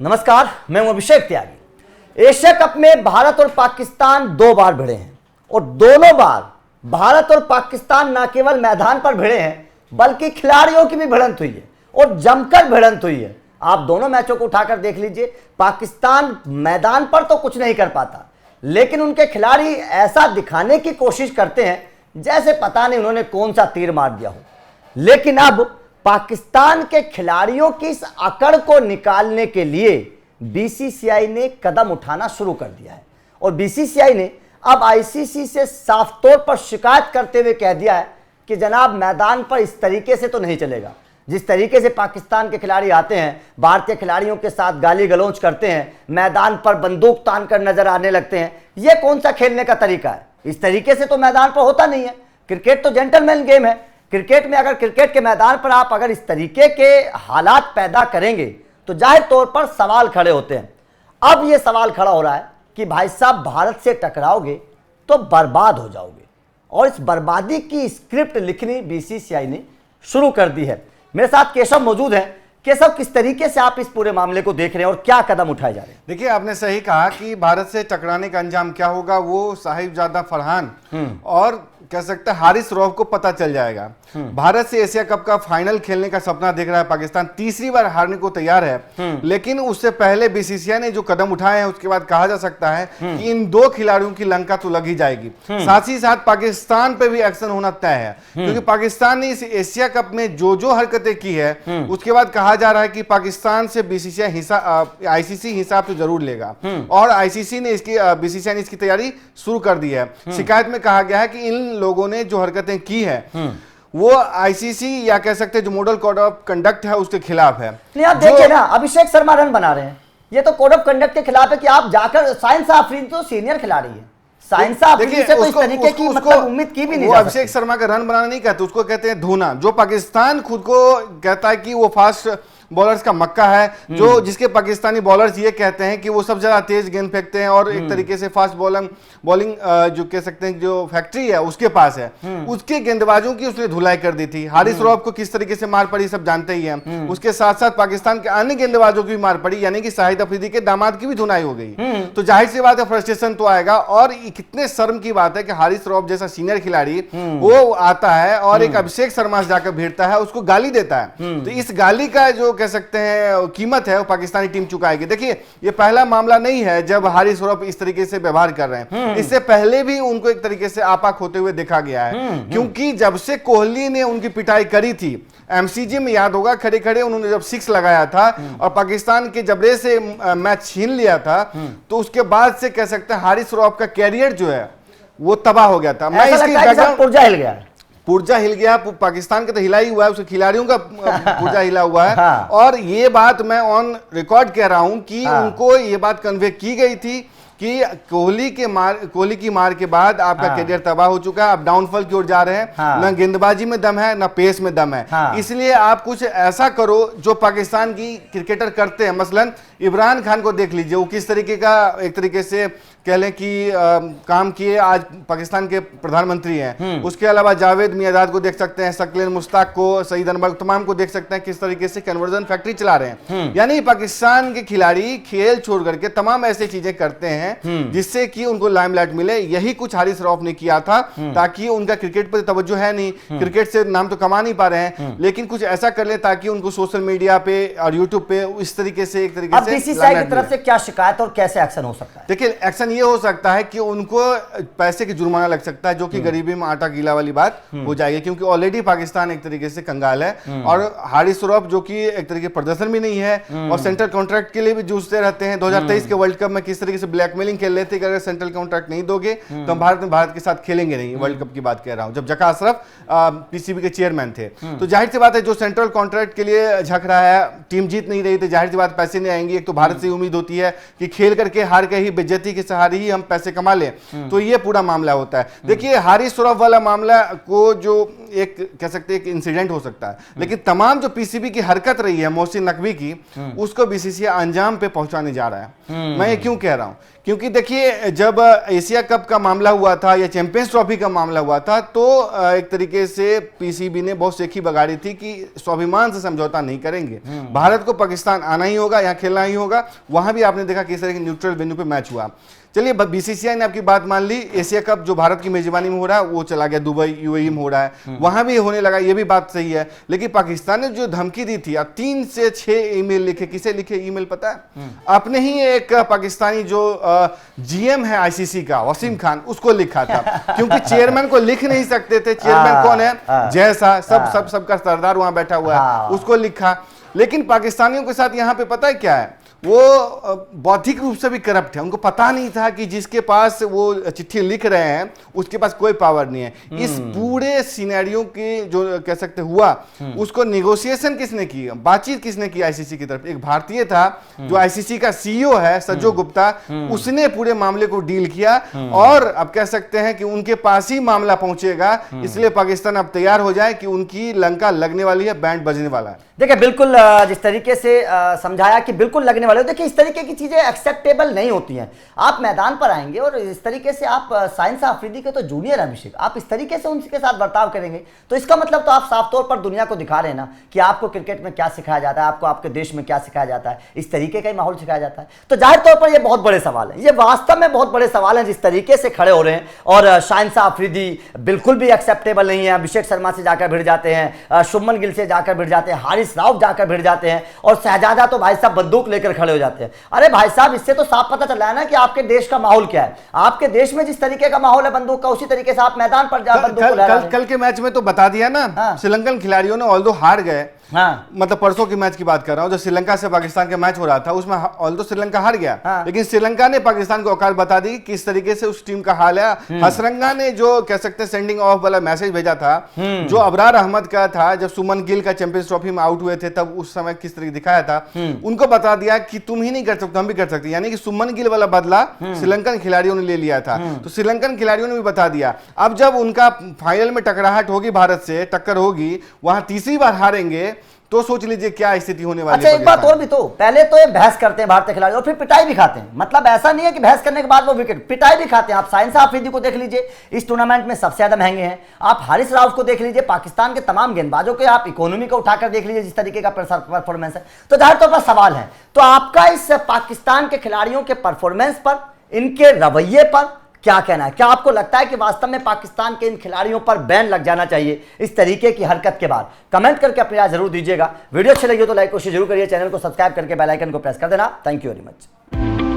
नमस्कार, मैं हूं अभिषेक त्यागी। एशिया कप में भारत और पाकिस्तान 2 बार भिड़े हैं और दोनों बार भारत और पाकिस्तान न केवल मैदान पर भिड़े हैं बल्कि खिलाड़ियों की भी भिड़ंत हुई है और जमकर भिड़ंत हुई है। आप दोनों मैचों को उठाकर देख लीजिए। पाकिस्तान मैदान पर तो कुछ नहीं कर पाता, लेकिन उनके खिलाड़ी ऐसा दिखाने की कोशिश करते हैं जैसे पता नहीं उन्होंने कौन सा तीर मार दिया हो। लेकिन अब पाकिस्तान के खिलाड़ियों की इस अकड़ को निकालने के लिए बीसीसीआई ने कदम उठाना शुरू कर दिया है और बीसीसीआई ने अब आईसीसी से साफ तौर पर शिकायत करते हुए कह दिया है कि जनाब, मैदान पर इस तरीके से तो नहीं चलेगा। जिस तरीके से पाकिस्तान के खिलाड़ी आते हैं, भारतीय खिलाड़ियों के साथ गाली गलौज करते हैं, मैदान पर बंदूक तान कर नजर आने लगते हैं, यह कौन सा खेलने का तरीका है? इस तरीके से तो मैदान पर होता नहीं है। क्रिकेट तो जेंटलमैन गेम है। क्रिकेट में अगर क्रिकेट के मैदान पर आप अगर इस तरीके के हालात पैदा करेंगे तो जाहिर तौर पर सवाल खड़े होते हैं। अब यह सवाल खड़ा हो रहा है कि भाई साहब, भारत से टकराओगे तो बर्बाद हो जाओगे, और इस बर्बादी की स्क्रिप्ट लिखनी बीसीसीआई ने शुरू कर दी है। मेरे साथ केशव मौजूद हैं। केशव, किस तरीके से आप इस पूरे मामले को देख रहे हैं और क्या कदम उठाए जा रहे हैं? देखिए, आपने सही कहा कि भारत से टकराने का अंजाम क्या होगा वो साहिबजादा फरहान और कह सकते हैं हारिस रऊफ को पता चल जाएगा। भारत से एशिया कप का फाइनल खेलने का सपना देख रहा है पाकिस्तान, तीसरी बार हारने को तैयार है। लेकिन उससे पहले बीसीसीआई ने जो कदम उठाए हैं उसके बाद कहा जा सकता है कि इन 2 खिलाड़ियों की लंका तो लग ही जाएगी। साथ ही साथ पाकिस्तान पे भी एक्शन होना तय है, क्योंकि पाकिस्तान ने इस एशिया कप में जो हरकतें की है उसके बाद कहा जा रहा है कि पाकिस्तान से बीसीसीआई आईसीसी हिसाब तो जरूर लेगा और आईसीसी ने बीसीसीआई ने इसकी तैयारी शुरू कर दी है। शिकायत में कहा गया है कि इन लोगों ने जो हरकतें की है वो आईसीसी या कह सकते हैं जो मॉडल कोड ऑफ कंडक्ट है उसके खिलाफ है। नहीं, आप देखिए ना, अभिषेक शर्मा रन बना रहे हैं, ये तो कोड ऑफ कंडक्ट के खिलाफ है कि आप जाकर साइंस आफरीन तो सीनियर खिलाड़ी है, साइंस आफरीन से तो इस तरीके की मतलब उम्मीद की भी नहीं। अभिषेक शर्मा का रन बनाना नहीं कहते, उसको कहते हैं धोना। जो पाकिस्तान खुद को कहता है कि वो फास्ट बॉलर्स का मक्का है, जो जिसके पाकिस्तानी बॉलर्स ये कहते हैं कि वो सब ज्यादा तेज गेंद फेंकते हैं और एक तरीके से फास्ट बॉलिंग जो कह सकते हैं जो फैक्ट्री है उसके पास है, उसके गेंदबाजों की उसने धुलाई कर दी थी। हारिस रऊफ को किस तरीके से मार पड़ी सब जानते ही हैं। उसके साथ साथ पाकिस्तान के अन्य गेंदबाजों की भी मार पड़ी, यानी कि शाहिद अफरीदी के दामाद की भी धुनाई हो गई। तो जाहिर सी बात है फ्रस्ट्रेशन तो आएगा, और कितने शर्म की बात है कि हारिस रऊफ जैसा सीनियर खिलाड़ी वो आता है और एक अभिषेक शर्मा से जाकर भिड़ता है, उसको गाली देता है। तो इस गाली का जो कह सकते हैं कीमत है वो पाकिस्तानी टीम चुकाएगी। देखिए, ये पहला मामला नहीं है जब हारिस रऊफ इस तरीके से व्यवहार कर रहे हैं। इससे पहले भी उनको एक तरीके से आपा खोते हुए देखा गया है, क्योंकि जब से कोहली ने उनकी पिटाई करी थी एमसीजी में, याद होगा, खड़े खड़े उन्होंने जब 6 लगाया था और पाकिस्तान के जबरे से मैच छीन लिया था, तो उसके बाद से कह सकते हैं हारिस रऊफ का कैरियर जो है वो तबाह हो गया था। मैं इसकी पुर्जा हिल गया, पुर्जा हिल गया, पाकिस्तान का तो हिला ही हुआ है, उसके खिलाड़ियों का पुर्जा हिला हुआ है। हाँ। और ये बात मैं ऑन रिकॉर्ड कह रहा हूं कि उनको ये बात कन्वे की गई थी कि कोहली की मार के बाद आपका करियर तबाह हो चुका है, आप डाउनफॉल की ओर जा रहे हैं। ना गेंदबाजी में दम है, ना पेस में दम है। इसलिए आप कुछ ऐसा करो जो पाकिस्तान की क्रिकेटर करते हैं। मसलन इमरान खान को देख लीजिए, वो किस तरीके का एक तरीके से कह लें कि काम किए, आज पाकिस्तान के प्रधानमंत्री हैं। उसके अलावा जावेद मियादाद को देख सकते हैं, शकील मुश्ताक को, सईद अनवर, तमाम को देख सकते हैं किस तरीके से कन्वर्जन फैक्ट्री चला रहे हैं। यानी पाकिस्तान के खिलाड़ी खेल छोड़ करके तमाम ऐसी चीजें करते हैं जिससे कि उनको लाइमलाइट मिले। यही कुछ हारिस रऊफ ने किया था, ताकि उनका क्रिकेट पर तवज्जो है नहीं, क्रिकेट से नाम तो कमा नहीं पा रहे हैं, लेकिन कुछ ऐसा कर ले ताकि उनको सोशल मीडिया पे और यूट्यूब पे इस तरीके से एक तरीके से बीसीसीआई की तरफ से क्या शिकायत और कैसे एक्शन हो सकता है? देखिए, एक्शन ये हो सकता है कि उनको पैसे की जुर्माना लग सकता है, जो कि गरीबी में आटा गीला वाली बात हो जाएगी, क्योंकि ऑलरेडी पाकिस्तान एक तरीके से कंगाल है। और हारिस रऊफ जो कि एक तरीके प्रदर्शन भी नहीं है और सेंट्रल कॉन्ट्रैक्ट के लिए भी जूझते रहते हैं। 2023 के वर्ल्ड कप में किस तरीके से ब्लैकमेलिंग खेल रहे थे कि अगर सेंट्रल कॉन्ट्रैक्ट नहीं दोगे तो हम भारत के साथ खेलेंगे नहीं। वर्ल्ड कप की बात कह रहा हूं, जब जका अशरफ पीसीबी के चेयरमैन थे। तो जाहिर सी बात है, जो सेंट्रल कॉन्ट्रैक्ट के लिए झक रहा है, टीम जीत नहीं रही, तो जाहिर सी बात पैसे नहीं आएंगे। एक तो भारत से उम्मीद होती है कि खेल करके हार के ही बेइज्जती के सहारे ही हम पैसे कमा लें, तो ये पूरा मामला होता है। देखिए, हारिस रऊफ वाला मामला को जो एक कह सकते हैं एक इंसिडेंट हो सकता है, लेकिन तमाम जो पीसीबी की हरकत रही है मोहसिन नकवी की, उसको बीसीसीआई अंजाम पे पहुंचाने जा रहा है। मैं ये क्यों कह रहा हूं, क्योंकि देखिए जब एशिया कप का मामला हुआ था या चैंपियंस ट्रॉफी का मामला हुआ था तो एक तरीके से पीसीबी ने बहुत सेखी बगाड़ी थी कि स्वाभिमान से समझौता नहीं करेंगे, भारत को पाकिस्तान आना ही होगा, यहाँ खेलना ही होगा। वहां भी आपने देखा किस तरह के न्यूट्रल वेन्यू पे मैच हुआ। चलिए बीसीसीआई ने आपकी बात मान ली, एशिया कप जो भारत की मेजबानी में हो रहा है वो चला गया दुबई यूएई में हो रहा है, वहां भी होने लगा, ये भी बात सही है। लेकिन पाकिस्तान ने जो धमकी दी थी, अब 3 से 6 ईमेल लिखे, किसे लिखे ईमेल पता है? अपने ही एक पाकिस्तानी जो जीएम है आईसीसी का, वसीम खान, उसको लिखा था, क्योंकि चेयरमैन को लिख नहीं सकते थे। चेयरमैन कौन है? जैसा सबका सरदार वहां बैठा हुआ है, उसको लिखा। लेकिन पाकिस्तानियों के साथ यहां पे पता है क्या है, वो बौद्धिक रूप से भी करप्ट है। उनको पता नहीं था कि जिसके पास वो चिट्ठी लिख रहे हैं उसके पास कोई पावर नहीं है। इस पूरे सिनेरियो की जो कह सकते हुआ, उसको नेगोशिएशन किसने की, बातचीत किसने की? आईसीसी की तरफ एक भारतीय था जो आईसीसी का सीईओ है, सज्जो गुप्ता, उसने पूरे मामले को डील किया। और अब कह सकते हैं कि उनके पास ही मामला पहुंचेगा, इसलिए पाकिस्तान अब तैयार हो जाए कि उनकी लंका लगने वाली है, बैंड बजने वाला है। देखिए बिल्कुल जिस तरीके से समझाया कि बिल्कुल लगने वाले हो, देखिए इस तरीके की चीजें एक्सेप्टेबल नहीं होती हैं। आप मैदान पर आएंगे और इस तरीके से आप साइंस अफरीदी के तो जूनियर अभिषेक, आप इस तरीके से उनके साथ बर्ताव करेंगे तो इसका मतलब तो आप साफ तौर पर दुनिया को दिखा रहे हैं ना कि आपको क्रिकेट में क्या सिखाया जाता है, आपको आपके देश में क्या सिखाया जाता है, इस तरीके का ही माहौल सिखाया जाता है। तो जाहिर तौर पर ये बहुत बड़े सवाल है, ये वास्तव में बहुत बड़े सवाल हैं जिस तरीके से खड़े हो रहे हैं। और साइंस अफरीदी बिल्कुल भी एक्सेप्टेबल नहीं है, अभिषेक शर्मा से जाकर भिड़ जाते हैं, शुभमन गिल से जाकर भिड़ जाते हैं, हारिस राव जाकर भिड़ जाते हैं, और शहजादा तो भाई साहब बंदूक लेकर खड़े हो जाते हैं। अरे भाई साहब, इससे तो साफ पता चल रहा है ना कि आपके देश का माहौल क्या है। आपके देश में जिस तरीके का माहौल है बंदूक का, उसी तरीके से आप मैदान पर जा बंदूक को लहरा रहे हैं। कल के मैच में तो बता दिया ना, श्रीलंकन खिलाड़ियों ने ऑल्दो हार गए, मतलब परसों की मैच की बात कर रहा हूं, जो श्रीलंका से पाकिस्तान का मैच हो रहा था, उसमें ऑल्दो श्रीलंका हार गया, लेकिन श्रीलंका ने पाकिस्तान को औकात बता दी किस तरीके से उस टीम का हाल है। हसरंगा ने जो कह सकते हैं सेंडिंग ऑफ वाला मैसेज भेजा था, जो अबरार अहमद का था, जब सुमन गिल का चैंपियंस ट्रॉफी में आउट हुए थे, तब उस समय किस तरीके दिखाया था, उनको बता दिया कि तुम ही नहीं कर सकते, हम भी कर सकते। यानी कि सुमन गिल वाला बदला श्रीलंकन खिलाड़ियों ने ले लिया था, तो श्रीलंकन खिलाड़ियों ने भी बता दिया। अब जब उनका फाइनल में टकराहट होगी, भारत से टक्कर होगी, वहां तीसरी बार हारेंगे, तो सोच लीजिए क्या स्थिति होने वाली है। अच्छा एक बात और भी, तो पहले तो ये बहस करते हैं भारतीय खिलाड़ी और फिर पिटाई भी खाते हैं। मतलब ऐसा नहीं है कि बहस करने के बाद वो विकेट, पिटाई भी खाते हैं। आप साइंस अफरीदी को देख लीजिए, इस टूर्नामेंट में सबसे ज्यादा महंगे हैं। आप हारिस राव को देख लीजिए, पाकिस्तान के तमाम गेंदबाजों के आप इकोनॉमी को उठाकर देख लीजिए जिस तरीके का परफॉर्मेंस है। तो जाहिर तौर पर सवाल है, तो आपका इस पाकिस्तान के खिलाड़ियों के परफॉर्मेंस पर, इनके रवैये पर क्या कहना है? क्या आपको लगता है कि वास्तव में पाकिस्तान के इन खिलाड़ियों पर बैन लग जाना चाहिए इस तरीके की हरकत के बाद? कमेंट करके अपनी राय जरूर दीजिएगा। वीडियो अच्छी लगी हो तो लाइक कोशिश जरूर करिए, चैनल को सब्सक्राइब करके बेल आइकन को प्रेस कर देना। Thank you very much.